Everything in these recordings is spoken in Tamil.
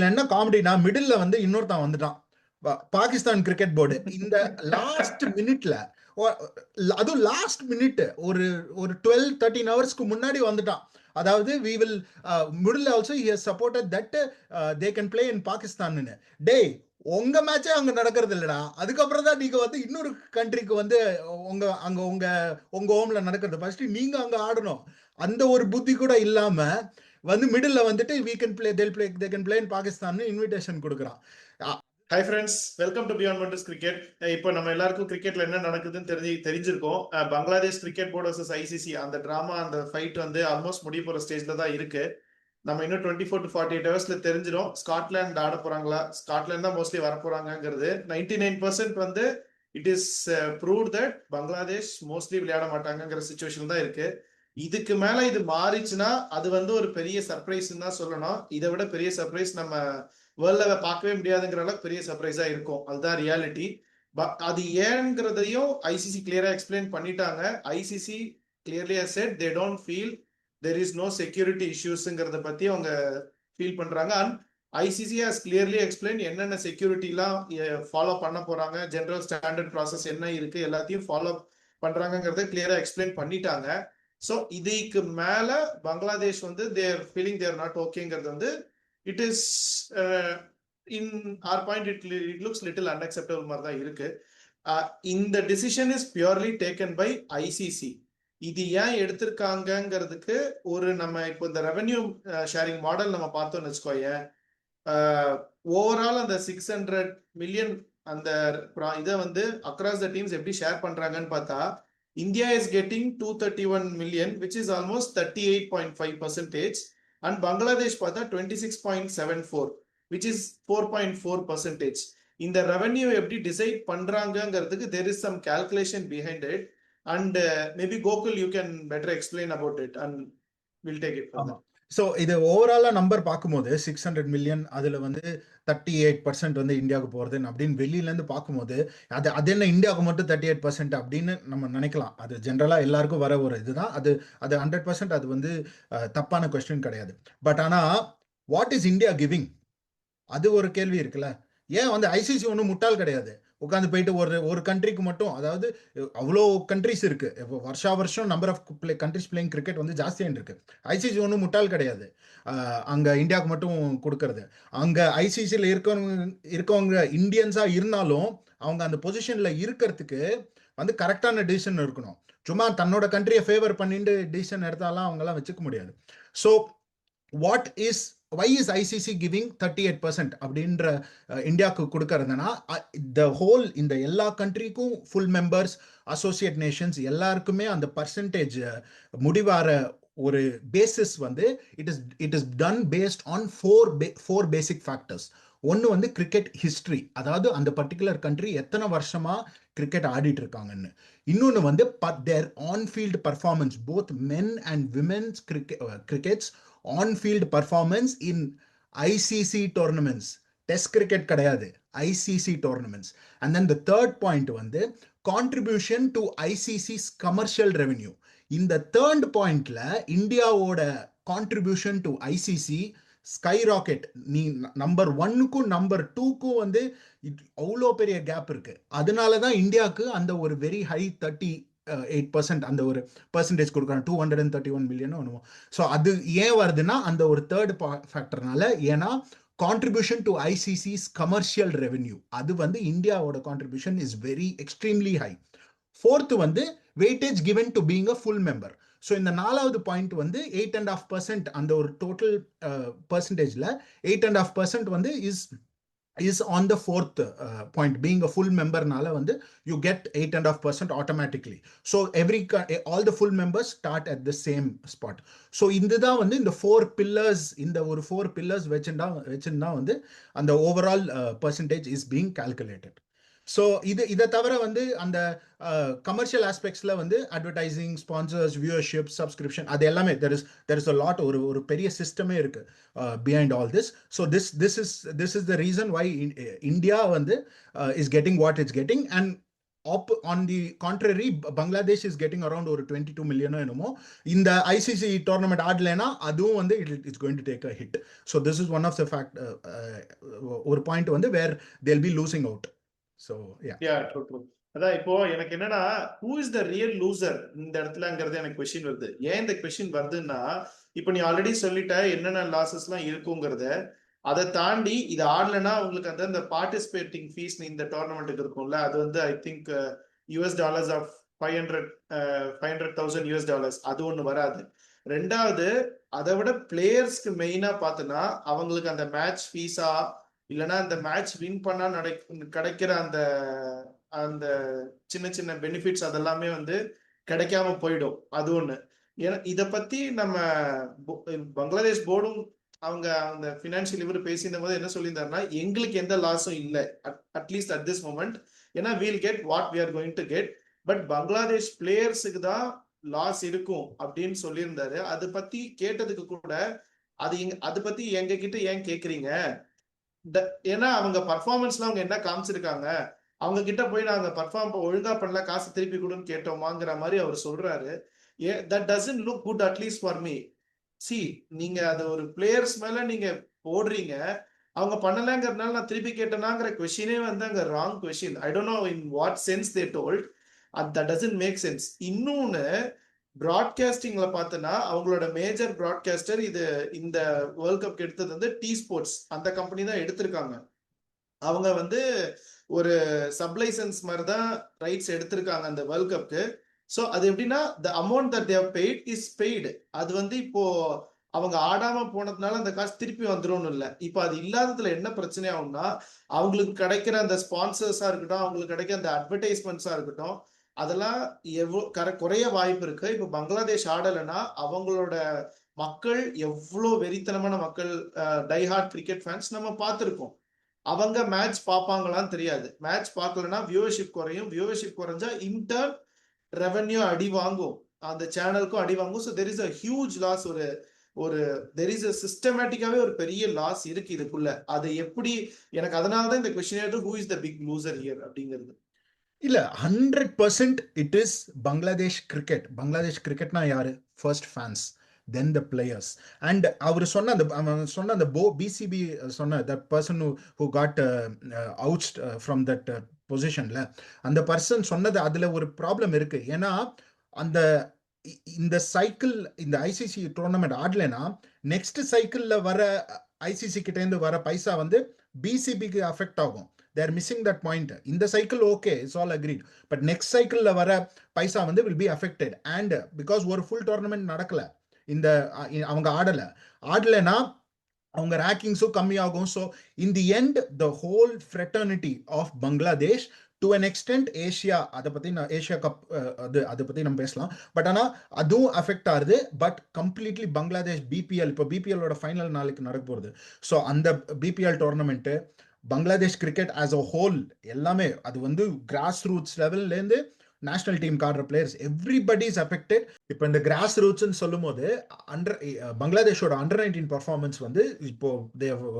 என்ன காமெடினா மிடில்ல வந்து இன்னொருத்தன் வந்துட்டான். பாகிஸ்தான் கிரிக்கெட் போர்டு இந்த லாஸ்ட் மினிட்ல, அதுவும் லாஸ்ட் மினிட் ஒரு ஒரு 12-13 ஹவர்ஸ்க்கு முன்னாடி வந்துட்டான். அதாவது we will middle also he has supported that they can play in Pakistan. டேய், உங்க மேட்சே அங்க நடக்கிறது இல்லடா. அதுக்கப்புறம் தான் நீங்க வந்து இன்னொரு கண்ட்ரிக்கு வந்து உங்க அங்க உங்க உங்க ஹோம்ல நடக்கிறது. ஃபர்ஸ்ட் நீங்க அங்க ஆடணும். அந்த ஒரு புத்தி கூட இல்லாம வந்து மிடில் வந்துட்டு we can play they can play in Pakistan invitation கொடுக்குறான். Hi friends, welcome to Beyond Wonders Cricket. இப்போ நம்ம எல்லாருக்கும் கிரிக்கெட்ல என்ன நடக்குதுன்னு தெரிஞ்சிருக்கோம். Bangladesh cricket board versus ICC அந்த டிராமா, அந்த ஃபைட் வந்து ஆல்மோஸ்ட் முடிய போற ஸ்டேஜ்ல தான் இருக்கு. நம்ம இன்னும் 24 to 48 ஹவர்ஸ்ல தெரிஞ்சிடும் ஸ்காட்லாந்து ஆட போறாங்களா, ஸ்காட்லாந்து தான் மோஸ்ட்லி வர போறாங்கிறது. 99% வந்து it is proved that Bangladesh mostly விளையாட மாட்டாங்கிற சுச்சுவேஷன் தான் இருக்கு. இதுக்கு மேல இது மாறிச்சுன்னா அது வந்து ஒரு பெரிய சர்ப்ரைஸ் தான் சொல்லணும். இதை விட பெரிய சர்ப்ரைஸ் நம்ம வேர்ல்ட்ல பார்க்கவே முடியாதுங்கிற அளவுக்கு பெரிய சர்ப்ரைஸா இருக்கும். அதுதான் ரியாலிட்டி. அது ஏன்ங்கிறதையும் ஐசிசி கிளியரா எக்ஸ்பிளைன் பண்ணிட்டாங்க. ICC clearly said they don't feel there is no security இஷ்யூஸ்ங்கிறத பத்தி அவங்க ஃபீல் பண்றாங்க. And ICC has clearly explain என்னென்ன செக்யூரிட்டிலாம் ஃபாலோ பண்ண போறாங்க, ஜெனரல் ஸ்டாண்டர்ட் ப்ராசஸ் என்ன இருக்கு, எல்லாத்தையும் ஃபாலோ பண்றாங்கிறத கிளியரா எக்ஸ்பிளைன் பண்ணிட்டாங்க. ஸோ இதுக்கு மேல பங்களாதேஷ் வந்து தேர் ஃபீலிங் தேர் நாட் ஓகேங்கிறது வந்து it is in our point it looks little unacceptable மாதிரி தான் இருக்கு. இந்த decision is purely taken by ICC. இது ஏன் எடுத்திருக்காங்கிறதுக்கு ஒரு நம்ம இப்போ இந்த ரெவென்யூ ஷேரிங் மாடல் நம்ம பார்த்தோம்னு வச்சுக்கோயேன். ஓவரால் அந்த 600 million அந்த இதை வந்து அக்ராஸ் த டீம்ஸ் எப்படி ஷேர் பண்றாங்கன்னு பார்த்தா, India is getting 231 million, which is almost 38.5%. and Bangladesh பார்த்தா 26.74, which is 4.4%. இந்த ரெவென்யூ எப்படி decide பண்றாங்கிறதுக்கு there is some calculation behind it, and maybe Gokul you can better explain about it and we'll take it further. So இது ஓவராலாக நம்பர் பார்க்கும்போது 600 million, அதில் வந்து 38% வந்து இந்தியாவுக்கு போகிறதுன்னு அப்படின்னு வெளியிலேருந்து பார்க்கும்போது அது என்ன இந்தியாவுக்கு மட்டும் 38% அப்படின்னு நம்ம நினைக்கலாம். அது ஜென்ரலாக எல்லாருக்கும் வர ஒரு இதுதான். அது 100% அது வந்து தப்பான கொஸ்டின் கிடையாது. பட் ஆனால் வாட் இஸ் இந்தியா கிவிங், அது ஒரு கேள்வி இருக்குல்ல. ஏன் வந்து ஐசிசி ஒன்றும் முட்டாள் கிடையாது. உட்காந்து போயிட்டு ஒரு கண்ட்ரிக்கு மட்டும், அதாவது அவ்வளோ கண்ட்ரிஸ் இருக்கு. இப்போ வருஷம் number of countries playing cricket வந்து ஜாஸ்தியாக இருக்கு. ஐசிசி ஒன்றும் முட்டாள் கிடையாது அங்கே இந்தியாவுக்கு மட்டும் கொடுக்கறது. அங்கே ஐசிசியில் இருக்கவங்க இந்தியன்ஸாக இருந்தாலும் அவங்க அந்த பொசிஷனில் இருக்கிறதுக்கு வந்து கரெக்டான டிசிஷன் இருக்கணும். சும்மா தன்னோட கண்ட்ரியை ஃபேவர் பண்ணிட்டு டிசிஷன் எடுத்தாலாம் அவங்கெல்லாம் வச்சுக்க முடியாது. So what is why is ICC giving 38% அப்படின்ற இந்தியாவுக்கு கொடுக்கறதுனா, the whole இந்த எல்லா கண்ட்ரிக்கும் ஃபுல் மெம்பர்ஸ், அசோசியேட் நேஷன்ஸ் எல்லாருக்குமே அந்த பர்சன்டேஜ் முடிவார ஒரு பேசிஸ் வந்து it is done based on four basic factors. ஒன்று வந்து கிரிக்கெட் ஹிஸ்ட்ரி, அதாவது அந்த பர்டிகுலர் கண்ட்ரி எத்தனை வருஷமா கிரிக்கெட் ஆடிட்டு இருக்காங்கன்னு. இன்னொன்று வந்து their on field performance, both men and women's cricket's on-field performance in ICC tournaments. Test cricket கிடையாது, ICC tournaments. And then the third point வந்து contribution to ICC's commercial revenue. இந்த third pointல இந்தியாவோட contribution to ICC sky rocket. நீ நம்பர் 1க்கும் நம்பர் 2க்கும் வந்து அவ்வளோ பெரிய கேப் இருக்கு. அதனால தான் இந்தியாவுக்கு அந்த ஒரு வெரி ஹை 38% அந்த ஒரு பர்சன்டேஜ் கொடுக்குறாங்க, 231 million ஒன்றுமோ. ஸோ அது ஏன் வருதுன்னா அந்த ஒரு தேர்ட் ஃபேக்டர்னால. ஏன்னா contribution to ICC's commercial revenue, அது வந்து இந்தியாவோட contribution is very extremely high. Fourth வந்து weightage given to being a full member. So இந்த 4வது பாயிண்ட் வந்து 8.5%, அந்த ஒரு டோட்டல் பர்சன்டேஜில் 8.5% வந்து is on the fourth point. Being a full member nala vandu you get 8.5% automatically. So all the full members start at the same spot. So indha vandu in the four pillars, in the or four pillars vechenda vandu and the overall percentage is being calculated. So இதை தவிர வந்து அந்த கமர்ஷியல் ஆஸ்பெக்ட்ஸில் வந்து அட்வர்டைசிங், ஸ்பான்சர்ஸ், வியூவர்ஷிப், சப்ஸ்கிரிப்ஷன், அது எல்லாமே தெர் இஸ் அ லாட், ஒரு பெரிய சிஸ்டமே இருக்கு behind all this. So this is the reason why India வந்து is getting what it's getting. And on the contrary, Bangladesh is getting around ஒரு 22 million என்னமோ இந்த ஐசிசி டோர்னமெண்ட் ஆடலைன்னா அதுவும் வந்து it's going to take a hit. So this is one of the fact, ஒரு பாயிண்ட் வந்து where they'll be losing out. So அதான் இப்போ எனக்கு என்னன்னா, who is the real loser இந்த இடத்துலங்கிறது எனக்கு கொஸ்டின் வருது. ஏன் இந்த கொஸ்டின் வருதுன்னா, இப்போ நீ ஆல்ரெடி சொல்லிட்ட என்னென்ன லாசஸ் எல்லாம் இருக்குங்கிறத. அதை தாண்டி இது ஆடலைன்னா உங்களுக்கு அந்த பார்ட்டிசிபேட்டிங் ஃபீஸ் இந்த டோர்னமெண்ட்டுக்கு இருக்கும்ல, அது வந்து ஐ திங்க் $500 ஆஃப் $500,000 அது ஒண்ணு வராது. ரெண்டாவது, அதை விட பிளேயர்ஸ்க்கு மெயினா பார்த்தோன்னா அவங்களுக்கு அந்த மேட்ச் ஃபீஸா இல்லைன்னா அந்த மேட்ச் வின் பண்ணா கிடைக்கிற அந்த அந்த சின்ன சின்ன பெனிஃபிட்ஸ் அதெல்லாமே வந்து கிடைக்காம போயிடும். அது ஒண்ணு. ஏன்னா இதை பத்தி நம்ம பங்களாதேஷ் போர்டும் அவங்க அந்த பினான்சியல் இவர் பேசியிருந்த போது என்ன சொல்லியிருந்தாருன்னா, எங்களுக்கு எந்த லாஸும் இல்லை அட்லீஸ்ட் அட் திஸ் மொமெண்ட். ஏன்னா we'll get what we are going to get. But Bangladesh பிளேயர்ஸுக்கு தான் லாஸ் இருக்கும் அப்படின்னு சொல்லியிருந்தாரு. அதை பத்தி கேட்டதுக்கு கூட அதை பத்தி எங்க கிட்ட ஏன் கேக்குறீங்க, ஏன்னா அவங்க பர்ஃபார்மன்ஸ்ல அவங்க என்ன காமிச்சிருக்காங்க, அவங்க கிட்ட போய் நாங்க பர்ஃபார்ம் ஒழுங்கா பண்ணல காசு திருப்பி கொடுன்னு கேட்டோமாங்கிற மாதிரி அவர் சொல்றாரு. That doesn't look good at least for me. C, நீங்க அது ஒரு பிளேயர்ஸ் மேல நீங்க போடுறீங்க, அவங்க பண்ணலங்கிறதுனால நான் திருப்பி கேட்டேனாங்கிற கொஸ்டினே வந்து அங்க wrong question. I don't know in what sense they told. That doesn't make sense. இன்னொன்னு, பிராட்காஸ்டிங்ல பார்த்தனா அவங்களோட மேஜர் பிராட்காஸ்டர் இந்த வேர்ல்ட் கப் எடுத்தது வந்து டி ஸ்போர்ட்ஸ் அந்த கம்பெனி தான் எடுத்திருக்காங்க. அவங்க வந்து ஒரு சப்லைசன்ஸ் மாதிரி தான் ரைட்ஸ் எடுத்திருக்காங்க அந்த வேர்ல்ட் கப்க்கு. ஸோ அது எப்படின்னா, the amount that they've paid is paid. அது வந்து இப்போ அவங்க ஆடாம போனதுனால அந்த காசு திருப்பி வந்துடும் இல்லை. இப்போ அது இல்லாததுல என்ன பிரச்சனை ஆகும்னா, அவங்களுக்கு கிடைக்கிற அந்த ஸ்பான்சர்ஸா இருக்கட்டும், அவங்களுக்கு கிடைக்கிற அந்த அட்வர்டைஸ்மெண்ட்ஸா இருக்கட்டும், அதெல்லாம் குறைய வாய்ப்பு இருக்கு. இப்போ பங்களாதேஷ் ஆடலைன்னா அவங்களோட மக்கள் எவ்வளோ வெறித்தனமான மக்கள், டைஹார்ட் கிரிக்கெட் ஃபேன்ஸ் நம்ம பார்த்துருக்கோம். அவங்க மேட்ச் பார்ப்பாங்களான்னு தெரியாது. மேட்ச் பார்க்கலன்னா வியூவர்ஷிப் குறையும். வியூவர்ஷிப் குறைஞ்சா இன்டர்ன் ரெவன்யூ அடி வாங்கும், அந்த சேனலுக்கும் அடி வாங்கும். So there is a huge loss. ஒரு தெர் இஸ் அ சிஸ்டமேட்டிக்காவே ஒரு பெரிய லாஸ் இருக்கு இதுக்குள்ள. அது எப்படி, எனக்கு அதனாலதான் இந்த question who is the big loser here அப்படிங்கிறது. இல்ல, 100% it is Bangladesh cricket. Bangladesh கிரிக்கெட்னா யாரு? First fans, then the players. And அவர் சொன்ன அந்த பிசிபி சொன்ன that person who got ousted from that பொசிஷன்ல, அந்த பர்சன் சொன்னது அதுல ஒரு ப்ராப்ளம் இருக்கு. ஏன்னா இந்த சைக்கிள், இந்த ஐசிசி டோர்னமெண்ட் ஆடலைன்னா நெக்ஸ்ட் சைக்கிள்ல வர ஐசிசி கிட்ட இருந்து வர பைசா வந்து பிசிபிக்கு அஃபெக்ட் ஆகும். they are missing that point. இந்த cycle okay, it's all agreed. But next சைக்கிள்ல வர பைசா வந்து will be affected. and because ஒரு ஃபுல் டோர்னமெண்ட் நடக்கல, அவங்க ஆடலைன்னா அவங்க ரேங்கிங்ஸும் கம்மியாகும். So in the end the whole fraternity of Bangladesh to an extent, Asia cup அதை பற்றி நம்ம பேசலாம். பட் ஆனால் அதுவும் அஃபெக்ட் ஆகுது. பட் கம்ப்ளீட்லி பங்களாதேஷ் பிபிஎல், இப்போ பிபிஎல்லோட ஃபைனல் நாளைக்கு நடக்க போகுது. ஸோ அந்த BPL tournament Bangladesh cricket as a whole எல்லாமே, அது வந்து கிராஸ் ரூட்ஸ் லெவல்லேருந்து நேஷனல் டீம் காடுற பிளேயர்ஸ் எவ்ரிபடி இஸ் அஃபெக்டட். இப்போ இந்த கிராஸ் ரூட்ஸ்ன்னு சொல்லும் போது பங்களாதேஷோட அண்டர் 19 பர்ஃபார்மன்ஸ் வந்து இப்போ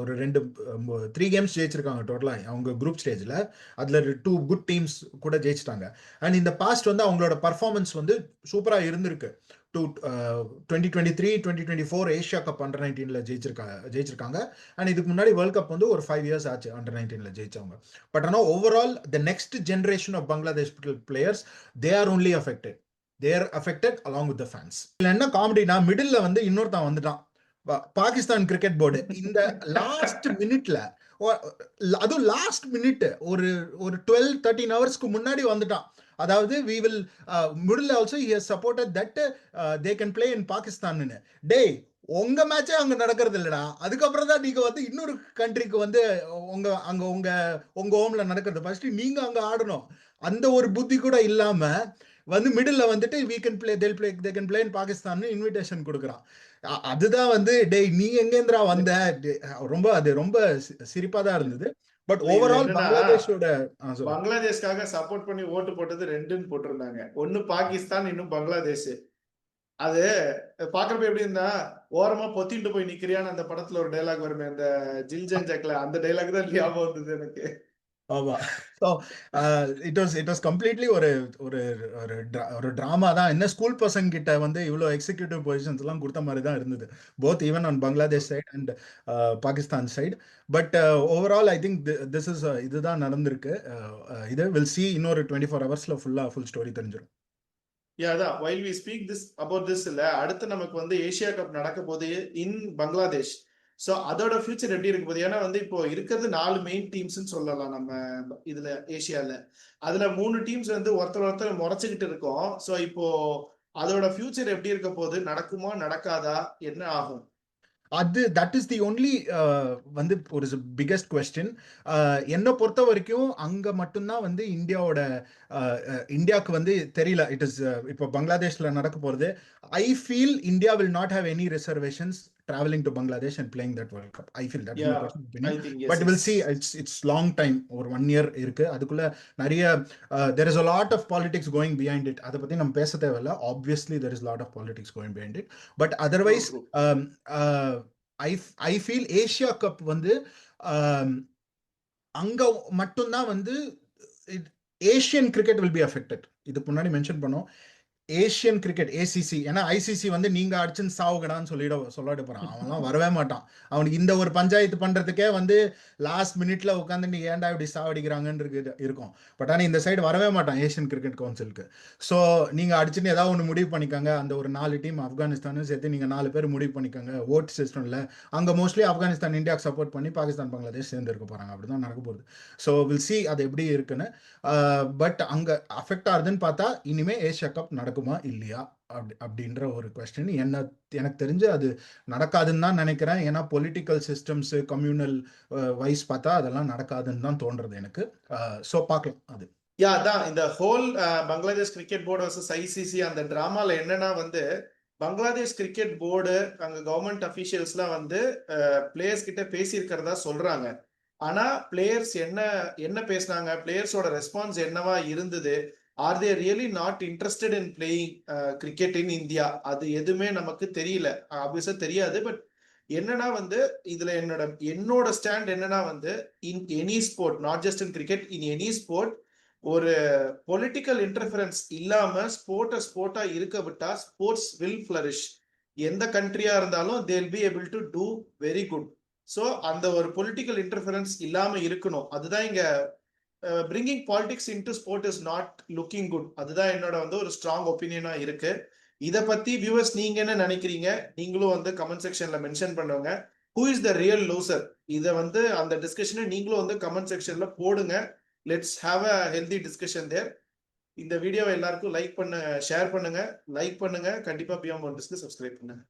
ஒரு 3 கேம்ஸ் ஜெயிச்சிருக்காங்க டோட்டலாக அவங்க குரூப் ஸ்டேஜில். அதில் 2 குட் டீம்ஸ் கூட ஜெயிச்சிட்டாங்க. அண்ட் இந்த பாஸ்ட் வந்து அவங்களோட பர்ஃபார்மன்ஸ் வந்து சூப்பராக இருந்திருக்கு. 2023, 2024 ஏஷியா கப் அண்டர் 19ல ஜெயிச்சிருக்காங்க. அண்ட் இதுக்கு முன்னாடி வேர்ல்ட் கப் வந்து ஒரு 5 இயர்ஸ் ஆச்சு அண்டர் 19ல ஜெயிச்சவங்க. பட் ஆனால் overall the next generation of Bangladesh players, they are only affected along with the fans. இதுல என்ன காமெடினா, மிடில்ல வந்து இன்னொருத்தன் வந்துட்டான், பாகிஸ்தான் கிரிக்கெட் போர்டு. இந்த லாஸ்ட் மினிட்ல, அதுவும் லாஸ்ட் மினிட் ஒரு 12-13 ஹவர்ஸ்க்கு முன்னாடி வந்துட்டான். அதாவது we will middle also he has supported that they can play in Pakistan. டேய், உங்க மேட்சே அங்க நடக்கிறது இல்லடா, அதுக்கப்புறம் தான் நீங்க வந்து இன்னொரு கண்ட்ரிக்கு வந்து உங்க ஹோம்ல நடக்கிறது. ஃபர்ஸ்ட் நீங்க அங்க ஆடணும். அந்த ஒரு புத்தி கூட இல்லாம வந்து மிடில்ல வந்துட்டு we can play, they can play in Pakistan invitation கொடுக்குறான். அதுதான் வந்து, டேய் நீ எங்கேந்திரா வந்த, அது ரொம்ப சிரிப்பா தான் இருந்தது. பட் ஓவரால் பங்களாதேஷ்காக சப்போர்ட் பண்ணி ஓட்டு போட்டது 2ன்னு போட்டிருந்தாங்க. ஒன்னு பாகிஸ்தான், இன்னும் பங்களாதேஷ். அது பாக்குறப்ப எப்படி இருந்தா, ஓரமா பொத்திட்டு போய் நிக்கிறியான்னு அந்த படத்துல ஒரு டைலாக் வருமே, அந்த ஜில்ஜன் ஜாக்ல, அந்த டைலாக் தான் ஞாபகம் வந்தது எனக்கு. ஆமா. ஸோ இட் வாஸ் கம்ப்ளீட்லி ஒரு ஒரு ஒரு ட்ராமா தான். என்ன ஸ்கூல் பசங்க கிட்ட வந்து இவ்வளோ எக்ஸிக்யூட்டிவ் பொசிஷன்ஸ் எல்லாம் கொடுத்த மாதிரி தான் இருந்தது, both even on Bangladesh side and Pakistan side. But overall I think this is இதுதான் நடந்திருக்கு. இது வில் சி இன்னொரு 24 ஹவர்ஸில் ஃபுல் ஸ்டோரி தெரிஞ்சிடும். அதான் while we speak this about this இல்ல, அடுத்து நமக்கு வந்து ஏசியா கப் நடக்க போது இன் பங்களாதேஷ். சோ அதோட ஃபியூச்சர் எப்படி இருக்க போகுது? ஏன்னா வந்து இப்போ இருக்கிறது 4 மெயின் டீம்ஸ்னு சொல்லலாம் நம்ம இதுல ஏசியால. அதுல 3 டீம்ஸ் வந்து ஒருத்தர் முறைச்சுக்கிட்டு இருக்கோம். சோ இப்போ அதோட ஃபியூச்சர் எப்படி இருக்க போகுது? நடக்குமா நடக்காதா? என்ன ஆகும்? தட் இஸ் தி ஒன்லி வந்து ஒரு பிக்கஸ்ட் கொஸ்டின். என்னை பொறுத்த வரைக்கும் அங்கே மட்டும்தான் வந்து இந்தியாவுக்கு வந்து தெரியல. இட் இஸ் இப்போ பங்களாதேஷில் நடக்க போகிறது. I feel India will not have any reservations traveling to Bangladesh and playing that World Cup. I feel that's my personal opinion. I think yes, but we'll see. It's long time, or 1 year இருக்கு. அதுக்குள்ள நிறைய there is a lot of politics going behind it. அதை பத்தி நம்ம பேச தேவையில்ல. Obviously there is a lot of politics going behind it, but otherwise I feel Asia cup வந்து அங்க மட்டும்தான் வந்து Asian cricket will be affected. இது முன்னாடி மென்ஷன் பண்ணோம், ஏஷியன் கிரிக்கெட் ஏசிசி. ஏன்னா ஐசிசி வந்து நீங்க அடிச்சுன்னு சாவுகடான்னு சொல்லிட போறான். அவன்லாம் வரவே மாட்டான். அவனுக்கு இந்த ஒரு பஞ்சாயத்து பண்றதுக்கே வந்து லாஸ்ட் மினிட்ல உட்காந்து நீ ஏன்டா இப்படி சாவடிக்கிறாங்கன்னு இருக்கும். பட் ஆனால் இந்த சைடு வரவே மாட்டான் ஏஷியன் கிரிக்கெட் கவுன்சிலுக்கு. ஸோ நீங்க அடிச்சுன்னு ஏதாவது ஒன்று முடிவு பண்ணிக்கோங்க. அந்த ஒரு 4 டீம் ஆப்கானிஸ்தானும் சேர்த்து நீங்க 4 பேர் முடிவு பண்ணிக்கோங்க. ஓட் சிஸ்டம்ல அங்க மோஸ்ட்லி ஆப்கானிஸ்தான் இந்தியாவுக்கு சப்போர்ட் பண்ணி பாகிஸ்தான் பங்களாதேஷ் சேர்ந்து இருக்க போறாங்க. அப்படிதான் நடக்க போகுது. ஸோ வில் சி அது எப்படி இருக்குன்னு. பட் அங்க அஃபெக்ட் ஆகுதுன்னு பார்த்தா இனிமே ஏஷியா கப் நடக்குமா இல்லையா அப்படின்ற ஒரு கொஸ்டின். எனக்கு தெரிஞ்சு அது நடக்காதுன்னு தான் நினைக்கிறேன். ஏன்னா பொலிட்டிக்கல் சிஸ்டம்ஸ் கம்யூனல் வைஸ் பார்த்தா அதெல்லாம் நடக்காதுன்னு தான் தோன்றது எனக்கு. ஸோ பார்க்கலாம் அது. அதான் இந்த whole Bangladesh cricket board versus ICC அந்த டிராமால என்னன்னா வந்து பங்களாதேஷ் கிரிக்கெட் போர்டு அங்க கவர்மெண்ட் அபிஷியல்ஸ்லாம் வந்து பிளேயர்ஸ் கிட்ட பேசியிருக்கிறதா சொல்றாங்க. ஆனா பிளேயர்ஸ் என்ன பேசினாங்க, பிளேயர்ஸோட ரெஸ்பான்ஸ் என்னவா இருந்தது, are they really not interested in playing cricket in India, அது எதுவுமே நமக்கு தெரியல. ஆப்வியஸா தெரியாது. பட் என்னன்னா வந்து இதுல என்னோட ஸ்டாண்ட் என்னன்னா வந்து in any sport, not just in cricket, in any sport, ஒரு பொலிட்டிக்கல் இன்டர்ஃபரன்ஸ் இல்லாம ஸ்போர்ட்டா இருக்க விட்டா ஸ்போர்ட்ஸ் வில் ஃபிளரிஷ். எந்த கண்ட்ரியா இருந்தாலும் they will be able to do very good. So அந்த ஒரு பொலிட்டிக்கல் இன்டர்ஃபரன்ஸ் இல்லாம இருக்கணும். அதுதான் இங்க bringing politics into sport is not looking good. அதுதான் என்னோட வந்து ஒரு ஸ்ட்ராங் ஒப்பீனியனா இருக்கு. இதை பத்தி வியூவர்ஸ் நீங்க என்ன நினைக்கிறீங்க? நீங்களும் வந்து கமெண்ட் செக்ஷன்ல மென்ஷன் பண்ணுவாங்க. Who is the real loser? இதை வந்து அந்த டிஸ்கஷனை நீங்களும் வந்து கமெண்ட் செக்ஷன்ல போடுங்க. Let's have a healthy discussion there. இந்த வீடியோவை எல்லாருக்கும் ஷேர் பண்ணுங்க, லைக் பண்ணுங்க. கண்டிப்பா பியாண்ட் ஒண்டர்ஸ்க்கு சப்ஸ்கிரைப் பண்ணுங்க.